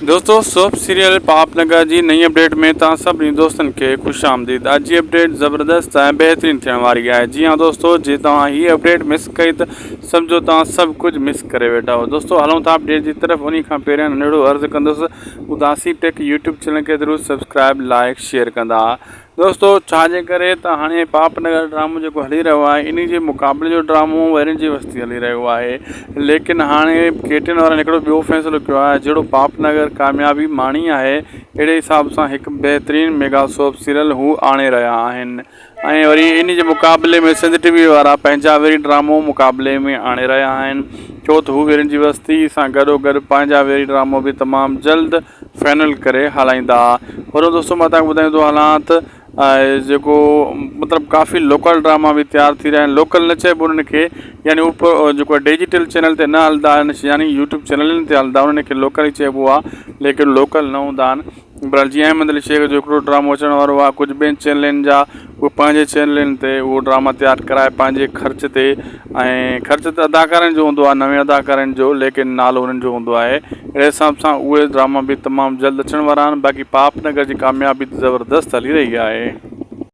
दोस्तों soap serial पापनगर जी नई update में तव्हां सभिनी दोस्तनि खे ख़ुशि आमदीद। अॼु जी अपडेट ज़बरदस्त ऐं बहितरीनु थियण वारी आहे। जी हाँ दोस्तों, जे तव्हां हीअ अपडेट मिस कई त सम्झो तव्हां सभु कुझु मिस करे वेठा हो। दोस्तों हलूं था अपडेट जी तरफ़। उन खां पहिरियों नंढिड़ो अर्ज़ु कंदुसि, उदासी टेक यूट्यूब चैनल खे ज़रूरु सब्सक्राइब लाइक शेयर कंदा। दोस्तों छाजे करे त हाणे पापनगर ड्रामो जेको हली रहियो आहे, इन जे मुक़ाबले जो ड्रामो वैरन जी बस्ती हली रहियो आहे। लेकिन हाणे केटिन वारनि हिकिड़ो ॿियो फ़ैसिलो कयो आहे, जहिड़ो पापनगर कामयाबी माणी आहे, अहिड़े हिसाब सां हिकु बहितरीनु मेगा सोप सीरियल हू आणे रहिया आहिनि। ऐं वरी इन जे मुक़ाबले में सिंध टीवी वारा पंहिंजा वरी ड्रामो मुक़ाबले में आणे रहिया आहिनि। छो त हू वैरन जी बस्ती सां गॾोगॾु पंहिंजा वरी ड्रामो बि तमामु जल्द फाइनल करे हलाईंदा। और दोस्तों मां तव्हांखे ॿुधाईंदो हलां त जेको मतिलबु काफ़ी लोकल ड्रामा बि तयारु थी रहिया आहिनि। लोकल न चइबो उन्हनि खे, यानी ऊपर जेको डिजिटल चैनल ते न हलंदा आहिनि, यानी यूट्यूब चैनलनि ते हलंदा, उन्हनि खे लोकल ई चइबो आहे, लेकिन लोकल न हूंदा आहिनि। पर जीअं अहमद अली शेख जो हिकिड़ो ड्रामो अचण वारो आहे, कुझु ॿियनि चैनलनि जा उहे पंहिंजे चैनलनि ते उहो ड्रामा तयारु कराए पंहिंजे ख़र्च ते, ऐं ख़र्च त अदाकारनि जो हूंदो आहे, नवे अदाकारनि जो, लेकिन नालो उन्हनि जो हूंदो आहे। अहिड़े हिसाब सां उहे ड्रामा बि तमामु जल्द अचण वारा आहिनि। बाक़ी पापनगर जी कामयाबी ज़बरदस्त हली रही आहे।